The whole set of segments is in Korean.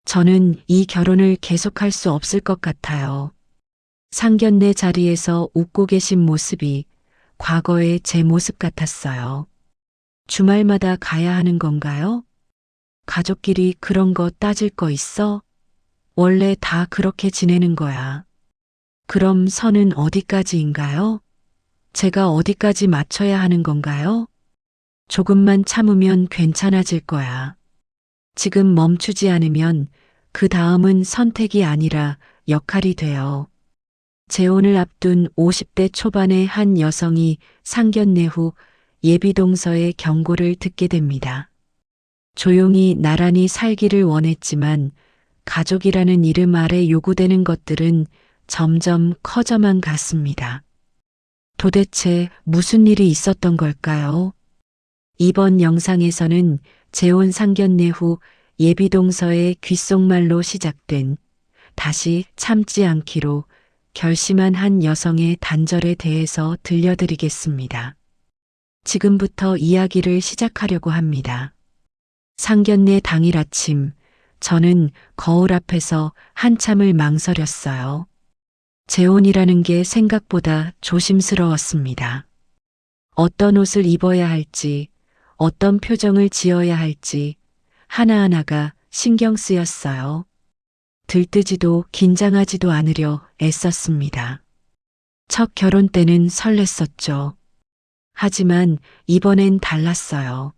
저는 이 결혼을 계속할 수 없을 것 같아요. 상견례 자리에서 웃고 계신 모습이 과거의 제 모습 같았어요. 주말마다 가야 하는 건가요? 가족끼리 그런 거 따질 거 있어? 원래 다 그렇게 지내는 거야. 그럼 선은 어디까지인가요? 제가 어디까지 맞춰야 하는 건가요? 조금만 참으면 괜찮아질 거야. 지금 멈추지 않으면 그 다음은 선택이 아니라 역할이 돼요. 재혼을 앞둔 50대 초반의 한 여성이 상견례 후 예비동서의 경고를 듣게 됩니다. 조용히 나란히 살기를 원했지만 가족이라는 이름 아래 요구되는 것들은 점점 커져만 갔습니다. 도대체 무슨 일이 있었던 걸까요? 이번 영상에서는 재혼 상견례 후 예비동서의 귓속말로 시작된 다시 참지 않기로 결심한 한 여성의 단절에 대해서 들려드리겠습니다. 지금부터 이야기를 시작하려고 합니다. 상견례 당일 아침, 저는 거울 앞에서 한참을 망설였어요. 재혼이라는 게 생각보다 조심스러웠습니다. 어떤 옷을 입어야 할지, 어떤 표정을 지어야 할지 하나하나가 신경 쓰였어요. 들뜨지도 긴장하지도 않으려 애썼습니다. 첫 결혼 때는 설렜었죠. 하지만 이번엔 달랐어요.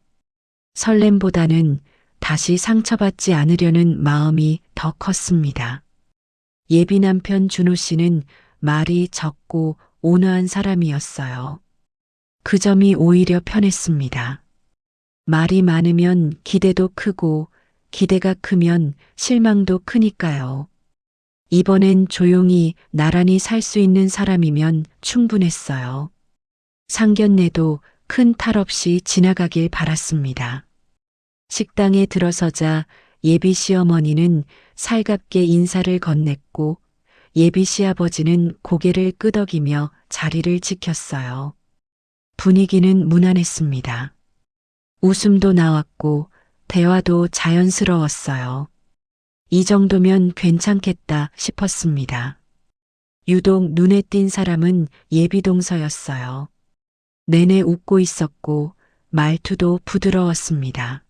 설렘보다는 다시 상처받지 않으려는 마음이 더 컸습니다. 예비 남편 준호 씨는 말이 적고 온화한 사람이었어요. 그 점이 오히려 편했습니다. 말이 많으면 기대도 크고 기대가 크면 실망도 크니까요. 이번엔 조용히 나란히 살 수 있는 사람이면 충분했어요. 상견례도 큰 탈 없이 지나가길 바랐습니다. 식당에 들어서자 예비 시어머니는 살갑게 인사를 건넸고 예비 시아버지는 고개를 끄덕이며 자리를 지켰어요. 분위기는 무난했습니다. 웃음도 나왔고 대화도 자연스러웠어요. 이 정도면 괜찮겠다 싶었습니다. 유독 눈에 띈 사람은 예비동서였어요. 내내 웃고 있었고 말투도 부드러웠습니다.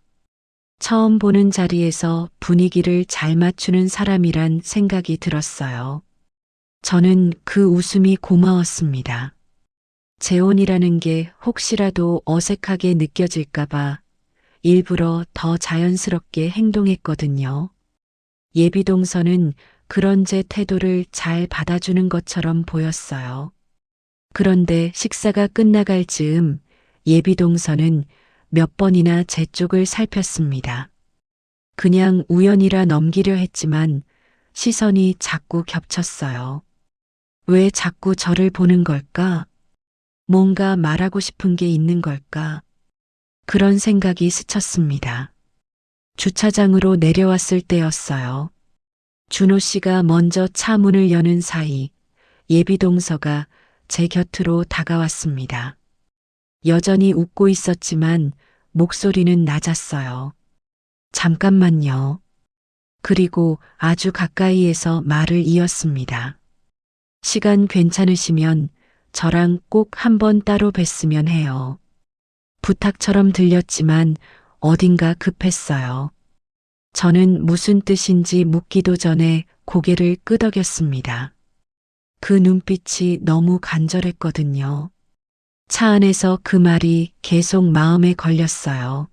처음 보는 자리에서 분위기를 잘 맞추는 사람이란 생각이 들었어요. 저는 그 웃음이 고마웠습니다. 재혼이라는 게 혹시라도 어색하게 느껴질까봐 일부러 더 자연스럽게 행동했거든요. 예비동서는 그런 제 태도를 잘 받아주는 것처럼 보였어요. 그런데 식사가 끝나갈 즈음 예비동서는 몇 번이나 제 쪽을 살폈습니다. 그냥 우연이라 넘기려 했지만 시선이 자꾸 겹쳤어요. 왜 자꾸 저를 보는 걸까? 뭔가 말하고 싶은 게 있는 걸까? 그런 생각이 스쳤습니다. 주차장으로 내려왔을 때였어요. 준호 씨가 먼저 차 문을 여는 사이 예비동서가 제 곁으로 다가왔습니다. 여전히 웃고 있었지만 목소리는 낮았어요. 잠깐만요. 그리고 아주 가까이에서 말을 이었습니다. 시간 괜찮으시면 저랑 꼭 한번 따로 뵀으면 해요. 부탁처럼 들렸지만 어딘가 급했어요. 저는 무슨 뜻인지 묻기도 전에 고개를 끄덕였습니다. 그 눈빛이 너무 간절했거든요. 차 안에서 그 말이 계속 마음에 걸렸어요.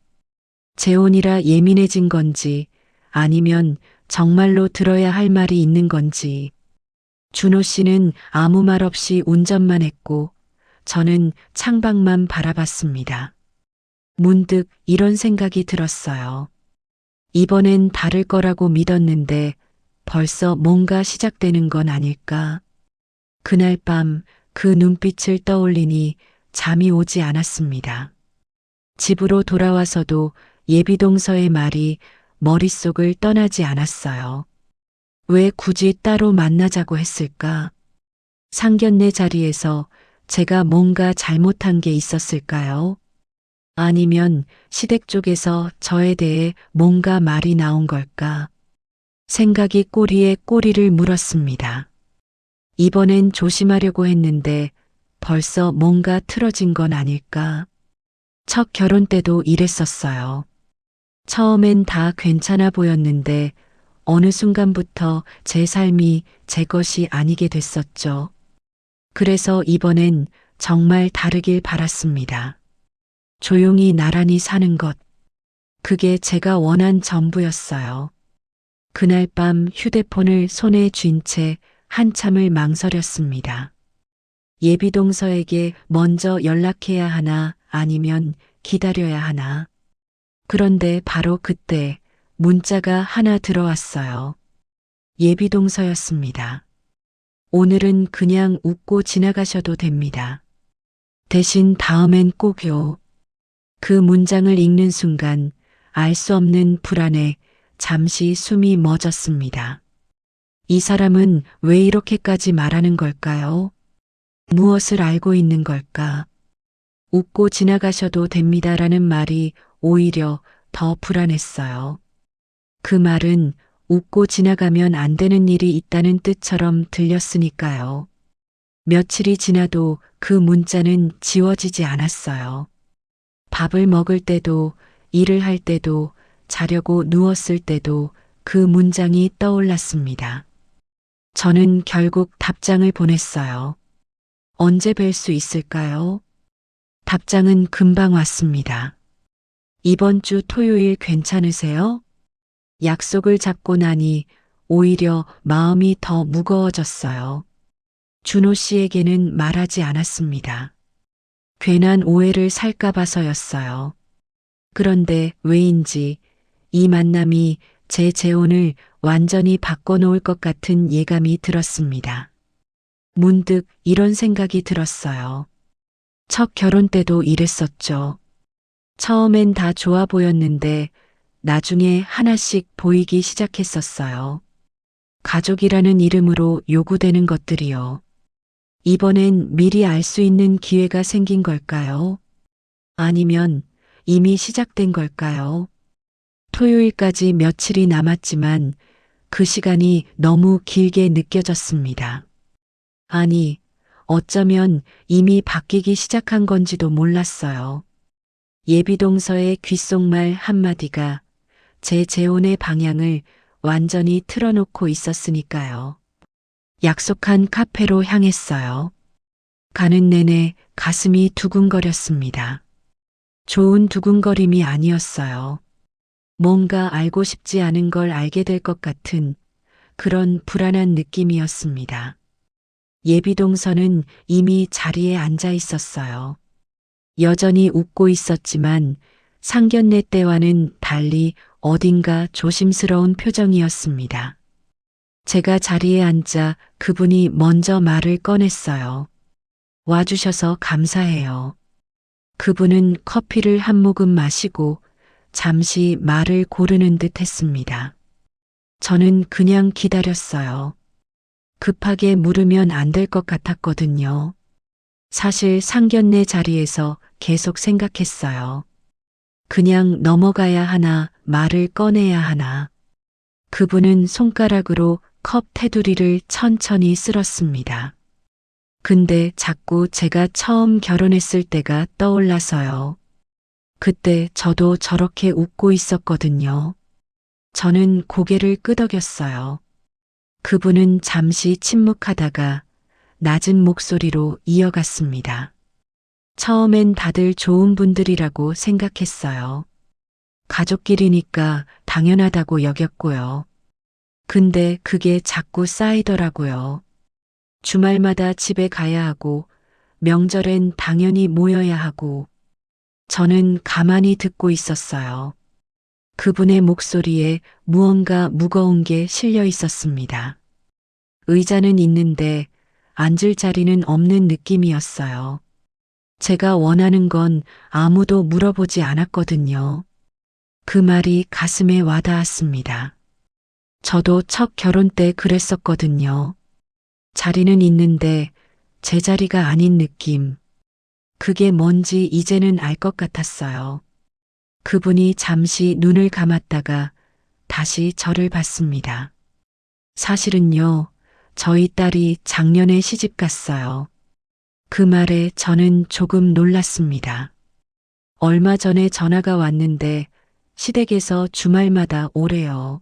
재혼이라 예민해진 건지 아니면 정말로 들어야 할 말이 있는 건지. 준호 씨는 아무 말 없이 운전만 했고 저는 창밖만 바라봤습니다. 문득 이런 생각이 들었어요. 이번엔 다를 거라고 믿었는데 벌써 뭔가 시작되는 건 아닐까? 그날 밤 그 눈빛을 떠올리니 잠이 오지 않았습니다. 집으로 돌아와서도 예비동서의 말이 머릿속을 떠나지 않았어요. 왜 굳이 따로 만나자고 했을까? 상견례 자리에서 제가 뭔가 잘못한 게 있었을까요? 아니면 시댁 쪽에서 저에 대해 뭔가 말이 나온 걸까? 생각이 꼬리에 꼬리를 물었습니다. 이번엔 조심하려고 했는데 벌써 뭔가 틀어진 건 아닐까? 첫 결혼 때도 이랬었어요. 처음엔 다 괜찮아 보였는데 어느 순간부터 제 삶이 제 것이 아니게 됐었죠. 그래서 이번엔 정말 다르길 바랐습니다. 조용히 나란히 사는 것. 그게 제가 원한 전부였어요. 그날 밤 휴대폰을 손에 쥔 채 한참을 망설였습니다. 예비동서에게 먼저 연락해야 하나 아니면 기다려야 하나. 그런데 바로 그때 문자가 하나 들어왔어요. 예비동서였습니다. 오늘은 그냥 웃고 지나가셔도 됩니다. 대신 다음엔 꼭요. 그 문장을 읽는 순간 알 수 없는 불안에 잠시 숨이 멎었습니다. 이 사람은 왜 이렇게까지 말하는 걸까요? 무엇을 알고 있는 걸까? 웃고 지나가셔도 됩니다라는 말이 오히려 더 불안했어요. 그 말은 웃고 지나가면 안 되는 일이 있다는 뜻처럼 들렸으니까요. 며칠이 지나도 그 문자는 지워지지 않았어요. 밥을 먹을 때도, 일을 할 때도, 자려고 누웠을 때도 그 문장이 떠올랐습니다. 저는 결국 답장을 보냈어요. 언제 뵐 수 있을까요? 답장은 금방 왔습니다. 이번 주 토요일 괜찮으세요? 약속을 잡고 나니 오히려 마음이 더 무거워졌어요. 준호 씨에게는 말하지 않았습니다. 괜한 오해를 살까 봐서였어요. 그런데 왜인지 이 만남이 제 재혼을 완전히 바꿔놓을 것 같은 예감이 들었습니다. 문득 이런 생각이 들었어요. 첫 결혼 때도 이랬었죠. 처음엔 다 좋아 보였는데 나중에 하나씩 보이기 시작했었어요. 가족이라는 이름으로 요구되는 것들이요. 이번엔 미리 알 수 있는 기회가 생긴 걸까요? 아니면 이미 시작된 걸까요? 토요일까지 며칠이 남았지만 그 시간이 너무 길게 느껴졌습니다. 아니, 어쩌면 이미 바뀌기 시작한 건지도 몰랐어요. 예비동서의 귓속말 한마디가 제 재혼의 방향을 완전히 틀어놓고 있었으니까요. 약속한 카페로 향했어요. 가는 내내 가슴이 두근거렸습니다. 좋은 두근거림이 아니었어요. 뭔가 알고 싶지 않은 걸 알게 될 것 같은 그런 불안한 느낌이었습니다. 예비동서는 이미 자리에 앉아 있었어요. 여전히 웃고 있었지만 상견례 때와는 달리 어딘가 조심스러운 표정이었습니다. 제가 자리에 앉자 그분이 먼저 말을 꺼냈어요. 와주셔서 감사해요. 그분은 커피를 한 모금 마시고 잠시 말을 고르는 듯 했습니다. 저는 그냥 기다렸어요. 급하게 물으면 안 될 것 같았거든요. 사실 상견례 자리에서 계속 생각했어요. 그냥 넘어가야 하나, 말을 꺼내야 하나. 그분은 손가락으로 컵 테두리를 천천히 쓸었습니다. 근데 자꾸 제가 처음 결혼했을 때가 떠올라서요. 그때 저도 저렇게 웃고 있었거든요. 저는 고개를 끄덕였어요. 그분은 잠시 침묵하다가 낮은 목소리로 이어갔습니다. 처음엔 다들 좋은 분들이라고 생각했어요. 가족끼리니까 당연하다고 여겼고요. 근데 그게 자꾸 쌓이더라고요. 주말마다 집에 가야 하고 명절엔 당연히 모여야 하고 저는 가만히 듣고 있었어요. 그분의 목소리에 무언가 무거운 게 실려 있었습니다. 의자는 있는데 앉을 자리는 없는 느낌이었어요. 제가 원하는 건 아무도 물어보지 않았거든요. 그 말이 가슴에 와닿았습니다. 저도 첫 결혼 때 그랬었거든요. 자리는 있는데 제 자리가 아닌 느낌. 그게 뭔지 이제는 알 것 같았어요. 그분이 잠시 눈을 감았다가 다시 저를 봤습니다. 사실은요, 저희 딸이 작년에 시집 갔어요. 그 말에 저는 조금 놀랐습니다. 얼마 전에 전화가 왔는데 시댁에서 주말마다 오래요.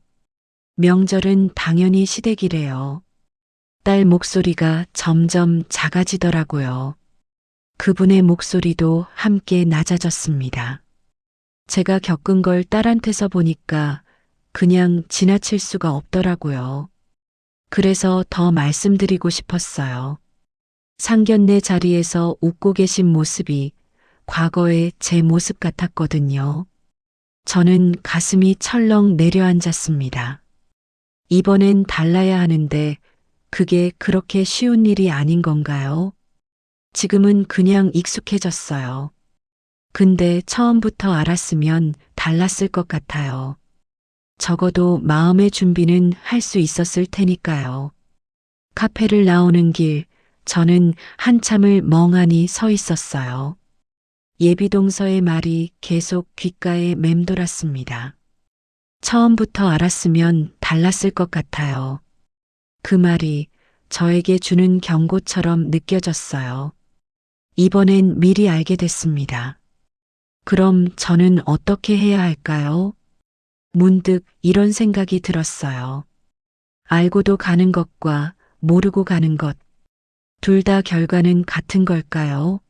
명절은 당연히 시댁이래요. 딸 목소리가 점점 작아지더라고요. 그분의 목소리도 함께 낮아졌습니다. 제가 겪은 걸 딸한테서 보니까 그냥 지나칠 수가 없더라고요. 그래서 더 말씀드리고 싶었어요. 상견례 자리에서 웃고 계신 모습이 과거의 제 모습 같았거든요. 저는 가슴이 철렁 내려앉았습니다. 이번엔 달라야 하는데 그게 그렇게 쉬운 일이 아닌 건가요? 지금은 그냥 익숙해졌어요. 근데 처음부터 알았으면 달랐을 것 같아요. 적어도 마음의 준비는 할 수 있었을 테니까요. 카페를 나오는 길, 저는 한참을 멍하니 서 있었어요. 예비동서의 말이 계속 귓가에 맴돌았습니다. 처음부터 알았으면 달랐을 것 같아요. 그 말이 저에게 주는 경고처럼 느껴졌어요. 이번엔 미리 알게 됐습니다. 그럼 저는 어떻게 해야 할까요? 문득 이런 생각이 들었어요. 알고도 가는 것과 모르고 가는 것, 둘 다 결과는 같은 걸까요?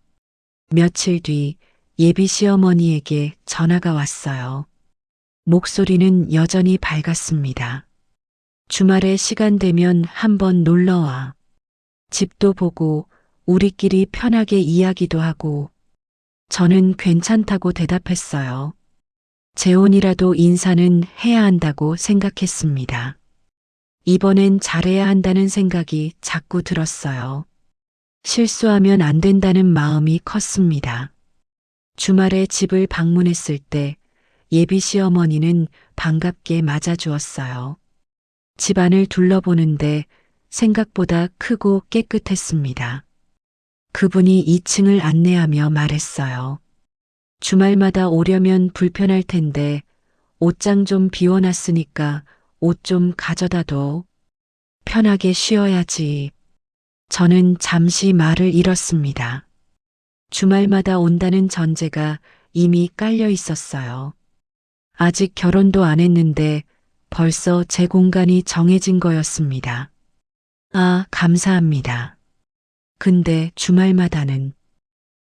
며칠 뒤 예비 시어머니에게 전화가 왔어요. 목소리는 여전히 밝았습니다. 주말에 시간 되면 한번 놀러와. 집도 보고 우리끼리 편하게 이야기도 하고. 저는 괜찮다고 대답했어요. 재혼이라도 인사는 해야 한다고 생각했습니다. 이번엔 잘해야 한다는 생각이 자꾸 들었어요. 실수하면 안 된다는 마음이 컸습니다. 주말에 집을 방문했을 때 예비 시어머니는 반갑게 맞아주었어요. 집안을 둘러보는데 생각보다 크고 깨끗했습니다. 그분이 2층을 안내하며 말했어요. 주말마다 오려면 불편할 텐데 옷장 좀 비워놨으니까 옷 좀 가져다 둬. 편하게 쉬어야지. 저는 잠시 말을 잃었습니다. 주말마다 온다는 전제가 이미 깔려 있었어요. 아직 결혼도 안 했는데 벌써 제 공간이 정해진 거였습니다. 아, 감사합니다. 근데 주말마다는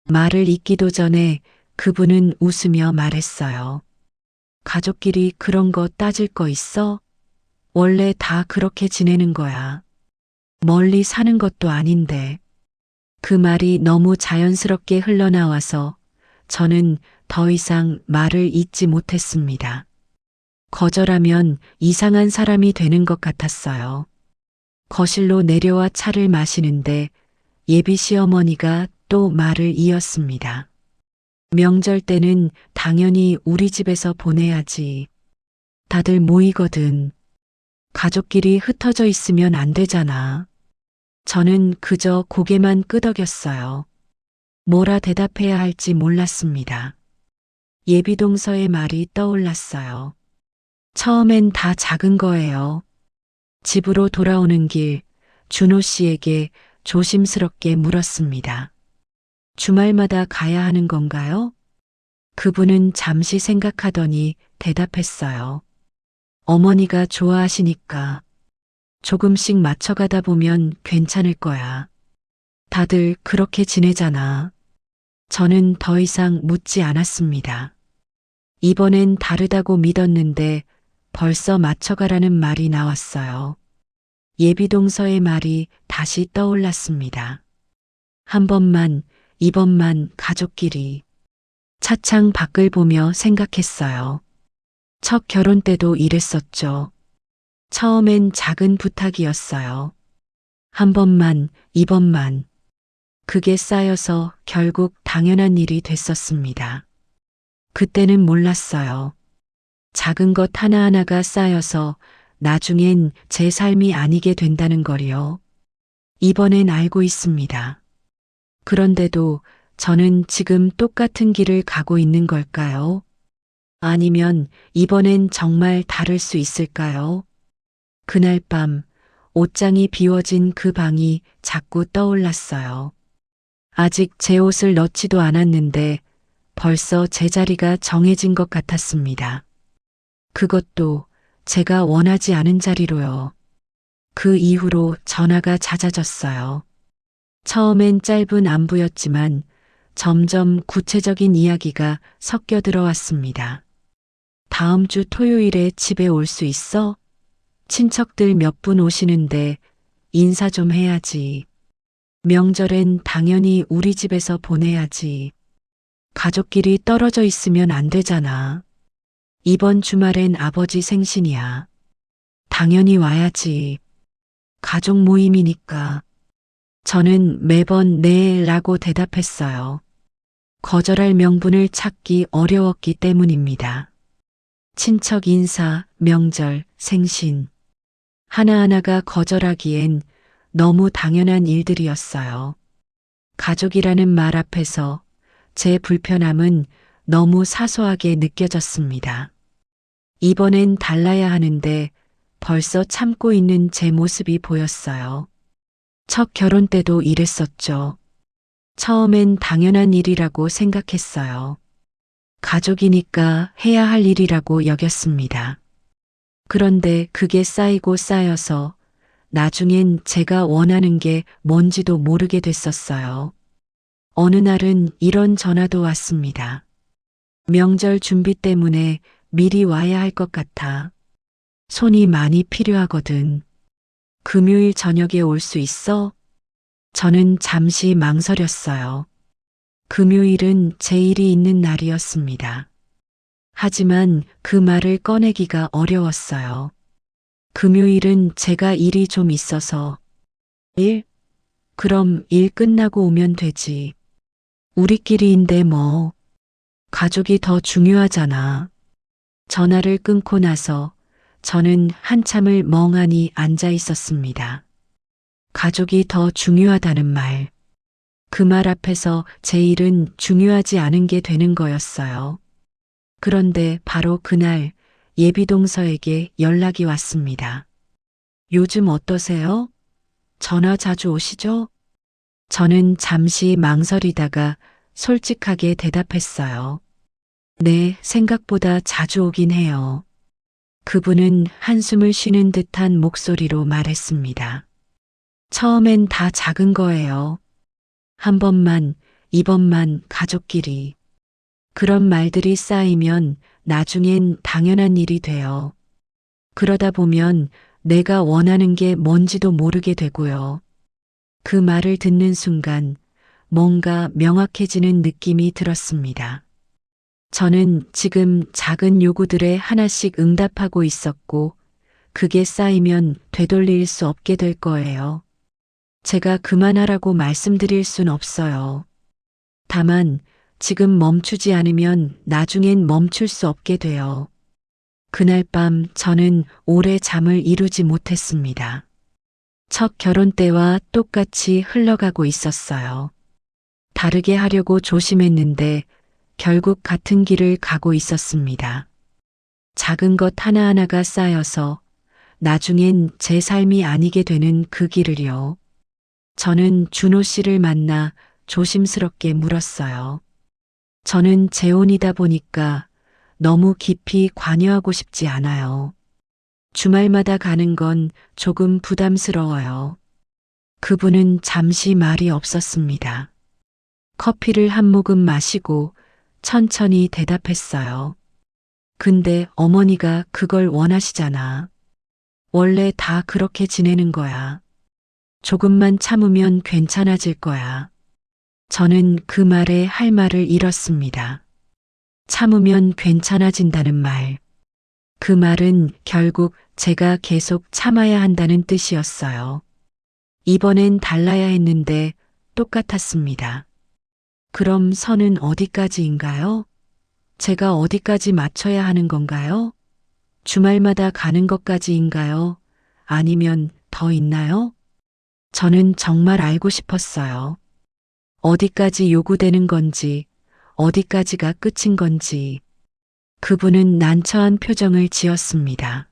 말을 잇기도 전에 그분은 웃으며 말했어요. 가족끼리 그런 거 따질 거 있어? 원래 다 그렇게 지내는 거야. 멀리 사는 것도 아닌데. 그 말이 너무 자연스럽게 흘러나와서 저는 더 이상 말을 잇지 못했습니다. 거절하면 이상한 사람이 되는 것 같았어요. 거실로 내려와 차를 마시는데 예비 시어머니가 또 말을 이었습니다. 명절 때는 당연히 우리 집에서 보내야지. 다들 모이거든. 가족끼리 흩어져 있으면 안 되잖아. 저는 그저 고개만 끄덕였어요. 뭐라 대답해야 할지 몰랐습니다. 예비동서의 말이 떠올랐어요. 처음엔 다 작은 거예요. 집으로 돌아오는 길, 준호 씨에게 조심스럽게 물었습니다. 주말마다 가야 하는 건가요? 그분은 잠시 생각하더니 대답했어요. 어머니가 좋아하시니까 조금씩 맞춰가다 보면 괜찮을 거야. 다들 그렇게 지내잖아. 저는 더 이상 묻지 않았습니다. 이번엔 다르다고 믿었는데 벌써 맞춰가라는 말이 나왔어요. 예비동서의 말이 다시 떠올랐습니다. 한 번만, 이번만 가족끼리. 차창 밖을 보며 생각했어요. 첫 결혼 때도 이랬었죠. 처음엔 작은 부탁이었어요. 한 번만, 이번만. 그게 쌓여서 결국 당연한 일이 됐었습니다. 그때는 몰랐어요. 작은 것 하나하나가 쌓여서 나중엔 제 삶이 아니게 된다는 걸요. 이번엔 알고 있습니다. 그런데도 저는 지금 똑같은 길을 가고 있는 걸까요? 아니면 이번엔 정말 다를 수 있을까요? 그날 밤 옷장이 비워진 그 방이 자꾸 떠올랐어요. 아직 제 옷을 넣지도 않았는데 벌써 제 자리가 정해진 것 같았습니다. 그것도 제가 원하지 않은 자리로요. 그 이후로 전화가 잦아졌어요. 처음엔 짧은 안부였지만 점점 구체적인 이야기가 섞여 들어왔습니다. 다음 주 토요일에 집에 올 수 있어? 친척들 몇 분 오시는데 인사 좀 해야지. 명절엔 당연히 우리 집에서 보내야지. 가족끼리 떨어져 있으면 안 되잖아. 이번 주말엔 아버지 생신이야. 당연히 와야지. 가족 모임이니까. 저는 매번 네라고 대답했어요. 거절할 명분을 찾기 어려웠기 때문입니다. 친척 인사, 명절, 생신. 하나하나가 거절하기엔 너무 당연한 일들이었어요. 가족이라는 말 앞에서 제 불편함은 너무 사소하게 느껴졌습니다. 이번엔 달라야 하는데 벌써 참고 있는 제 모습이 보였어요. 첫 결혼 때도 이랬었죠. 처음엔 당연한 일이라고 생각했어요. 가족이니까 해야 할 일이라고 여겼습니다. 그런데 그게 쌓이고 쌓여서 나중엔 제가 원하는 게 뭔지도 모르게 됐었어요. 어느 날은 이런 전화도 왔습니다. 명절 준비 때문에 미리 와야 할 것 같아. 손이 많이 필요하거든. 금요일 저녁에 올 수 있어? 저는 잠시 망설였어요. 금요일은 제 일이 있는 날이었습니다. 하지만 그 말을 꺼내기가 어려웠어요. 금요일은 제가 일이 좀 있어서. 일? 그럼 일 끝나고 오면 되지. 우리끼리인데 뭐. 가족이 더 중요하잖아. 전화를 끊고 나서 저는 한참을 멍하니 앉아 있었습니다. 가족이 더 중요하다는 말. 그 말 앞에서 제 일은 중요하지 않은 게 되는 거였어요. 그런데 바로 그날 예비동서에게 연락이 왔습니다. 요즘 어떠세요? 전화 자주 오시죠? 저는 잠시 망설이다가 솔직하게 대답했어요. 네, 생각보다 자주 오긴 해요. 그분은 한숨을 쉬는 듯한 목소리로 말했습니다. 처음엔 다 작은 거예요. 한 번만, 이번만 가족끼리. 그런 말들이 쌓이면 나중엔 당연한 일이 돼요. 그러다 보면 내가 원하는 게 뭔지도 모르게 되고요. 그 말을 듣는 순간 뭔가 명확해지는 느낌이 들었습니다. 저는 지금 작은 요구들에 하나씩 응답하고 있었고 그게 쌓이면 되돌릴 수 없게 될 거예요. 제가 그만하라고 말씀드릴 순 없어요. 다만 지금 멈추지 않으면 나중엔 멈출 수 없게 돼요. 그날 밤 저는 오래 잠을 이루지 못했습니다. 첫 결혼 때와 똑같이 흘러가고 있었어요. 다르게 하려고 조심했는데 결국 같은 길을 가고 있었습니다. 작은 것 하나하나가 쌓여서 나중엔 제 삶이 아니게 되는 그 길을요. 저는 준호 씨를 만나 조심스럽게 물었어요. 저는 재혼이다 보니까 너무 깊이 관여하고 싶지 않아요. 주말마다 가는 건 조금 부담스러워요. 그분은 잠시 말이 없었습니다. 커피를 한 모금 마시고 천천히 대답했어요. 근데 어머니가 그걸 원하시잖아. 원래 다 그렇게 지내는 거야. 조금만 참으면 괜찮아질 거야. 저는 그 말에 할 말을 잃었습니다. 참으면 괜찮아진다는 말. 그 말은 결국 제가 계속 참아야 한다는 뜻이었어요. 이번엔 달라야 했는데 똑같았습니다. 그럼 선은 어디까지인가요? 제가 어디까지 맞춰야 하는 건가요? 주말마다 가는 것까지인가요? 아니면 더 있나요? 저는 정말 알고 싶었어요. 어디까지 요구되는 건지, 어디까지가 끝인 건지. 그분은 난처한 표정을 지었습니다.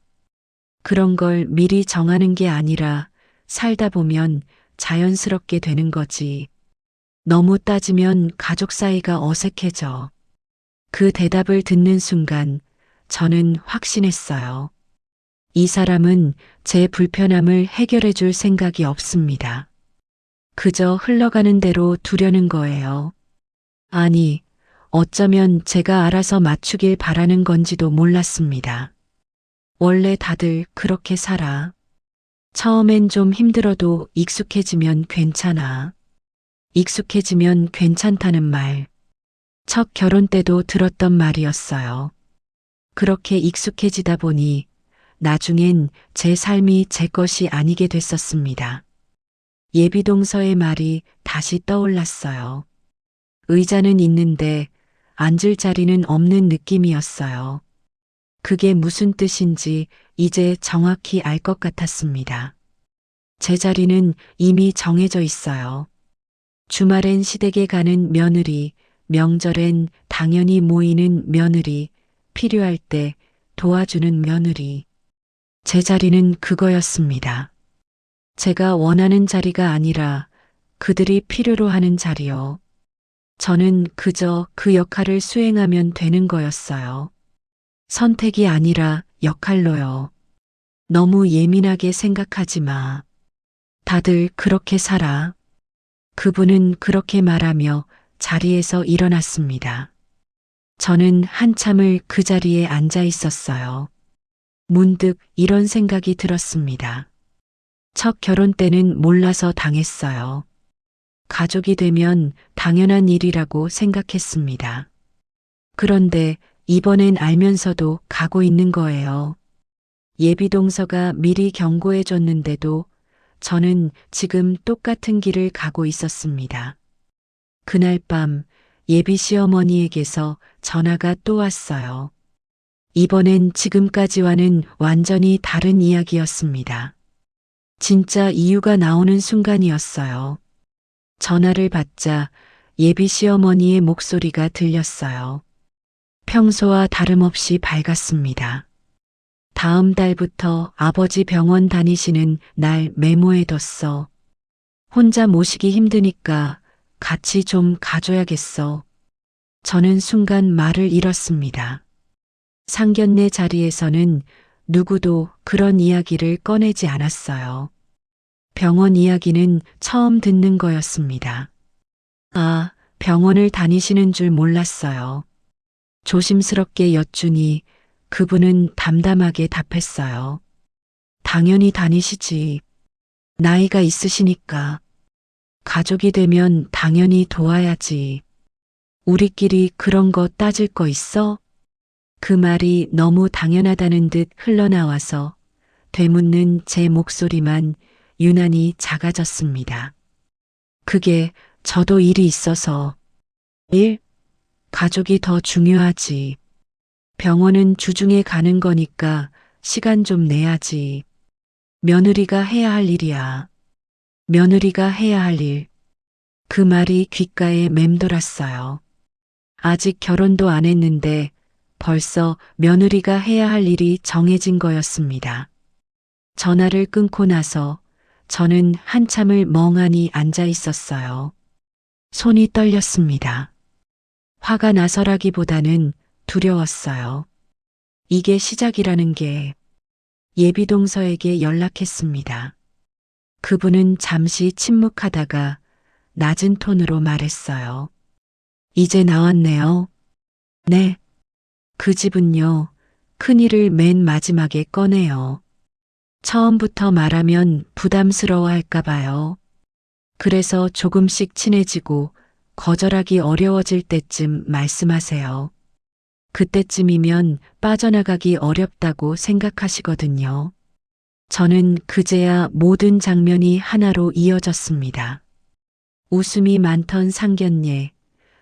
그런 걸 미리 정하는 게 아니라 살다 보면 자연스럽게 되는 거지. 너무 따지면 가족 사이가 어색해져. 그 대답을 듣는 순간 저는 확신했어요. 이 사람은 제 불편함을 해결해 줄 생각이 없습니다. 그저 흘러가는 대로 두려는 거예요. 아니, 어쩌면 제가 알아서 맞추길 바라는 건지도 몰랐습니다. 원래 다들 그렇게 살아. 처음엔 좀 힘들어도 익숙해지면 괜찮아. 익숙해지면 괜찮다는 말. 첫 결혼 때도 들었던 말이었어요. 그렇게 익숙해지다 보니 나중엔 제 삶이 제 것이 아니게 됐었습니다. 예비동서의 말이 다시 떠올랐어요. 의자는 있는데 앉을 자리는 없는 느낌이었어요. 그게 무슨 뜻인지 이제 정확히 알 것 같았습니다. 제 자리는 이미 정해져 있어요. 주말엔 시댁에 가는 며느리, 명절엔 당연히 모이는 며느리, 필요할 때 도와주는 며느리. 제 자리는 그거였습니다. 제가 원하는 자리가 아니라 그들이 필요로 하는 자리요. 저는 그저 그 역할을 수행하면 되는 거였어요. 선택이 아니라 역할로요. 너무 예민하게 생각하지 마. 다들 그렇게 살아. 그분은 그렇게 말하며 자리에서 일어났습니다. 저는 한참을 그 자리에 앉아 있었어요. 문득 이런 생각이 들었습니다. 첫 결혼 때는 몰라서 당했어요. 가족이 되면 당연한 일이라고 생각했습니다. 그런데 이번엔 알면서도 가고 있는 거예요. 예비동서가 미리 경고해 줬는데도 저는 지금 똑같은 길을 가고 있었습니다. 그날 밤 예비 시어머니에게서 전화가 또 왔어요. 이번엔 지금까지와는 완전히 다른 이야기였습니다. 진짜 이유가 나오는 순간이었어요. 전화를 받자 예비 시어머니의 목소리가 들렸어요. 평소와 다름없이 밝았습니다. 다음 달부터 아버지 병원 다니시는 날 메모해뒀어. 혼자 모시기 힘드니까 같이 좀 가줘야겠어. 저는 순간 말을 잃었습니다. 상견례 자리에서는 누구도 그런 이야기를 꺼내지 않았어요. 병원 이야기는 처음 듣는 거였습니다. 아, 병원을 다니시는 줄 몰랐어요. 조심스럽게 여쭈니 그분은 담담하게 답했어요. 당연히 다니시지. 나이가 있으시니까. 가족이 되면 당연히 도와야지. 우리끼리 그런 거 따질 거 있어? 그 말이 너무 당연하다는 듯 흘러나와서 되묻는 제 목소리만 유난히 작아졌습니다. 그게 저도 일이 있어서. 일? 가족이 더 중요하지. 병원은 주중에 가는 거니까 시간 좀 내야지. 며느리가 해야 할 일이야. 며느리가 해야 할 일. 그 말이 귓가에 맴돌았어요. 아직 결혼도 안 했는데 벌써 며느리가 해야 할 일이 정해진 거였습니다. 전화를 끊고 나서 저는 한참을 멍하니 앉아 있었어요. 손이 떨렸습니다. 화가 나서라기보다는 두려웠어요. 이게 시작이라는 게. 예비동서에게 연락했습니다. 그분은 잠시 침묵하다가 낮은 톤으로 말했어요. 이제 나왔네요. 네. 그 집은요, 큰일을 맨 마지막에 꺼내요. 처음부터 말하면 부담스러워 할까 봐요. 그래서 조금씩 친해지고 거절하기 어려워질 때쯤 말씀하세요. 그때쯤이면 빠져나가기 어렵다고 생각하시거든요. 저는 그제야 모든 장면이 하나로 이어졌습니다. 웃음이 많던 상견례,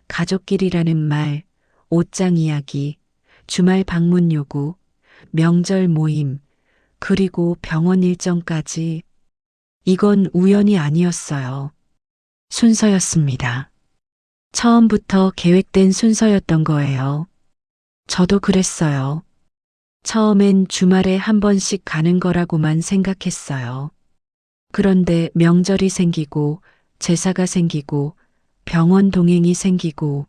가족끼리라는 말, 옷장 이야기, 주말 방문 요구, 명절 모임, 그리고 병원 일정까지. 이건 우연이 아니었어요. 순서였습니다. 처음부터 계획된 순서였던 거예요. 저도 그랬어요. 처음엔 주말에 한 번씩 가는 거라고만 생각했어요. 그런데 명절이 생기고 제사가 생기고 병원 동행이 생기고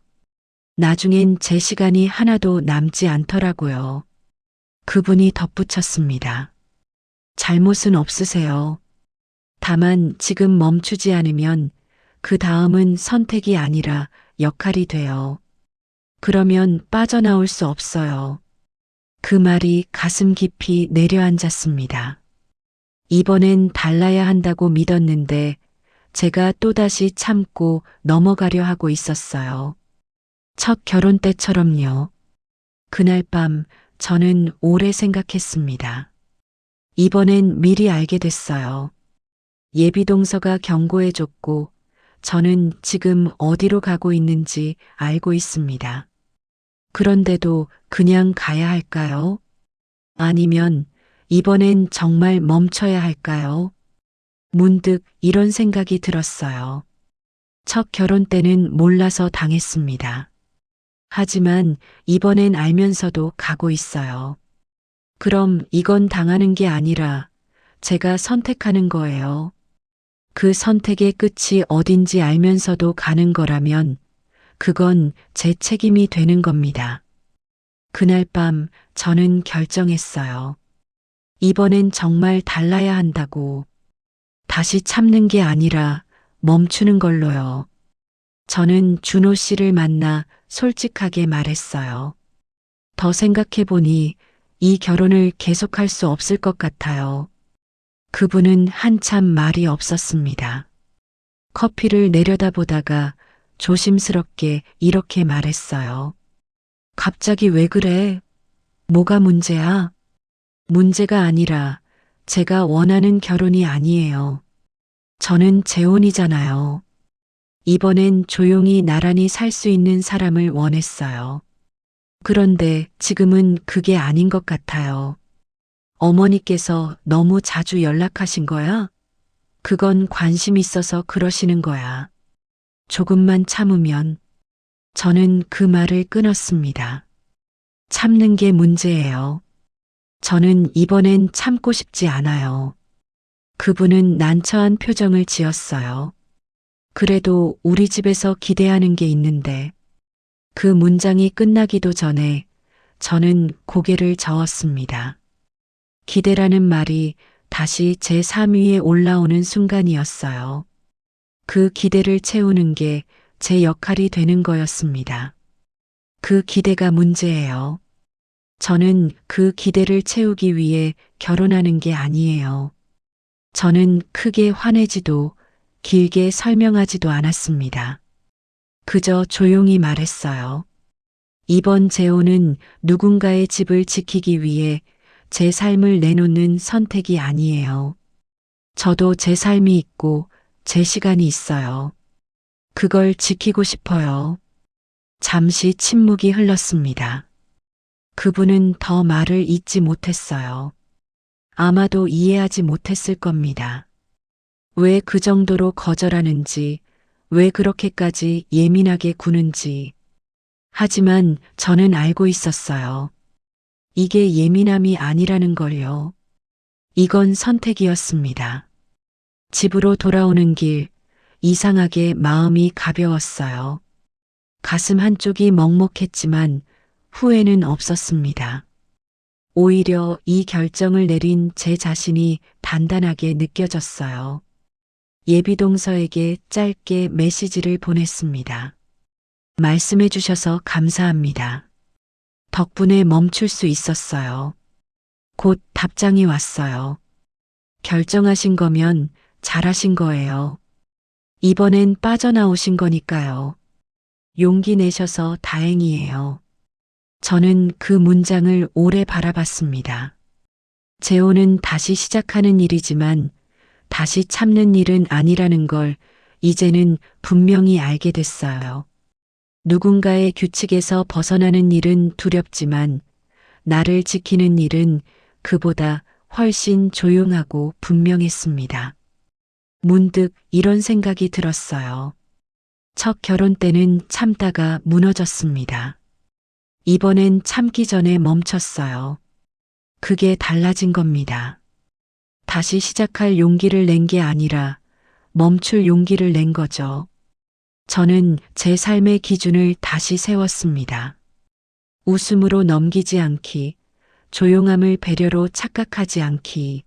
나중엔 제 시간이 하나도 남지 않더라고요. 그분이 덧붙였습니다. 잘못은 없으세요. 다만 지금 멈추지 않으면 그 다음은 선택이 아니라 역할이 돼요. 그러면 빠져나올 수 없어요. 그 말이 가슴 깊이 내려앉았습니다. 이번엔 달라야 한다고 믿었는데 제가 또다시 참고 넘어가려 하고 있었어요. 첫 결혼 때처럼요. 그날 밤 저는 오래 생각했습니다. 이번엔 미리 알게 됐어요. 예비동서가 경고해줬고 저는 지금 어디로 가고 있는지 알고 있습니다. 그런데도 그냥 가야 할까요? 아니면 이번엔 정말 멈춰야 할까요? 문득 이런 생각이 들었어요. 첫 결혼 때는 몰라서 당했습니다. 하지만 이번엔 알면서도 가고 있어요. 그럼 이건 당하는 게 아니라 제가 선택하는 거예요. 그 선택의 끝이 어딘지 알면서도 가는 거라면 그건 제 책임이 되는 겁니다. 그날 밤 저는 결정했어요. 이번엔 정말 달라야 한다고. 다시 참는 게 아니라 멈추는 걸로요. 저는 준호 씨를 만나 솔직하게 말했어요. 더 생각해 보니 이 결혼을 계속할 수 없을 것 같아요. 그분은 한참 말이 없었습니다. 커피를 내려다보다가 조심스럽게 이렇게 말했어요. 갑자기 왜 그래? 뭐가 문제야? 문제가 아니라 제가 원하는 결혼이 아니에요. 저는 재혼이잖아요. 이번엔 조용히 나란히 살 수 있는 사람을 원했어요. 그런데 지금은 그게 아닌 것 같아요. 어머니께서 너무 자주 연락하신 거야? 그건 관심 있어서 그러시는 거야. 조금만 참으면. 저는 그 말을 끊었습니다. 참는 게 문제예요. 저는 이번엔 참고 싶지 않아요. 그분은 난처한 표정을 지었어요. 그래도 우리 집에서 기대하는 게 있는데 그 문장이 끝나기도 전에 저는 고개를 저었습니다. 기대라는 말이 다시 제 삶 위에 올라오는 순간이었어요. 그 기대를 채우는 게 제 역할이 되는 거였습니다. 그 기대가 문제예요. 저는 그 기대를 채우기 위해 결혼하는 게 아니에요. 저는 크게 화내지도 길게 설명하지도 않았습니다. 그저 조용히 말했어요. 이번 재혼은 누군가의 집을 지키기 위해 제 삶을 내놓는 선택이 아니에요. 저도 제 삶이 있고 제 시간이 있어요. 그걸 지키고 싶어요. 잠시 침묵이 흘렀습니다. 그분은 더 말을 잇지 못했어요. 아마도 이해하지 못했을 겁니다. 왜 그 정도로 거절하는지, 왜 그렇게까지 예민하게 구는지. 하지만 저는 알고 있었어요. 이게 예민함이 아니라는 걸요. 이건 선택이었습니다. 집으로 돌아오는 길, 이상하게 마음이 가벼웠어요. 가슴 한쪽이 먹먹했지만 후회는 없었습니다. 오히려 이 결정을 내린 제 자신이 단단하게 느껴졌어요. 예비동서에게 짧게 메시지를 보냈습니다. 말씀해 주셔서 감사합니다. 덕분에 멈출 수 있었어요. 곧 답장이 왔어요. 결정하신 거면 잘하신 거예요. 이번엔 빠져나오신 거니까요. 용기 내셔서 다행이에요. 저는 그 문장을 오래 바라봤습니다. 재혼은 다시 시작하는 일이지만 다시 참는 일은 아니라는 걸 이제는 분명히 알게 됐어요. 누군가의 규칙에서 벗어나는 일은 두렵지만 나를 지키는 일은 그보다 훨씬 조용하고 분명했습니다. 문득 이런 생각이 들었어요. 첫 결혼 때는 참다가 무너졌습니다. 이번엔 참기 전에 멈췄어요. 그게 달라진 겁니다. 다시 시작할 용기를 낸 게 아니라 멈출 용기를 낸 거죠. 저는 제 삶의 기준을 다시 세웠습니다. 웃음으로 넘기지 않기, 조용함을 배려로 착각하지 않기,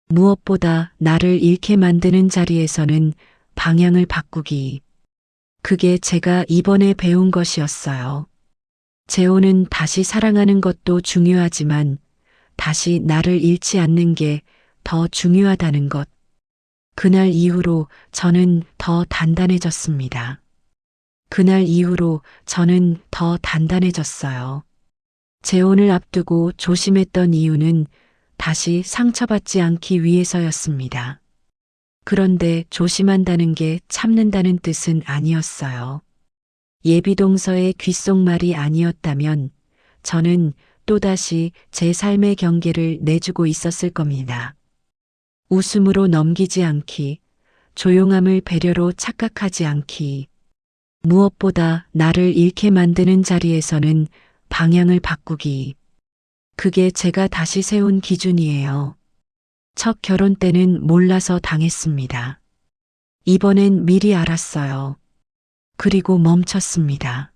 무엇보다 나를 잃게 만드는 자리에서는 방향을 바꾸기. 그게 제가 이번에 배운 것이었어요. 재혼은 다시 사랑하는 것도 중요하지만 다시 나를 잃지 않는 게 더 중요하다는 것. 그날 이후로 저는 더 단단해졌습니다. 그날 이후로 저는 더 단단해졌어요. 재혼을 앞두고 조심했던 이유는 다시 상처받지 않기 위해서였습니다. 그런데 조심한다는 게 참는다는 뜻은 아니었어요. 예비동서의 귓속말이 아니었다면 저는 또다시 제 삶의 경계를 내주고 있었을 겁니다. 웃음으로 넘기지 않기, 조용함을 배려로 착각하지 않기, 무엇보다 나를 잃게 만드는 자리에서는 방향을 바꾸기. 그게 제가 다시 세운 기준이에요. 첫 결혼 때는 몰라서 당했습니다. 이번엔 미리 알았어요. 그리고 멈췄습니다.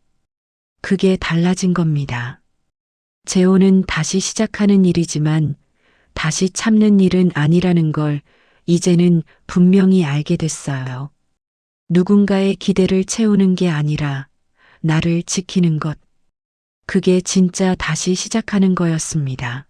그게 달라진 겁니다. 재혼은 다시 시작하는 일이지만 다시 참는 일은 아니라는 걸 이제는 분명히 알게 됐어요. 누군가의 기대를 채우는 게 아니라 나를 지키는 것. 그게 진짜 다시 시작하는 거였습니다.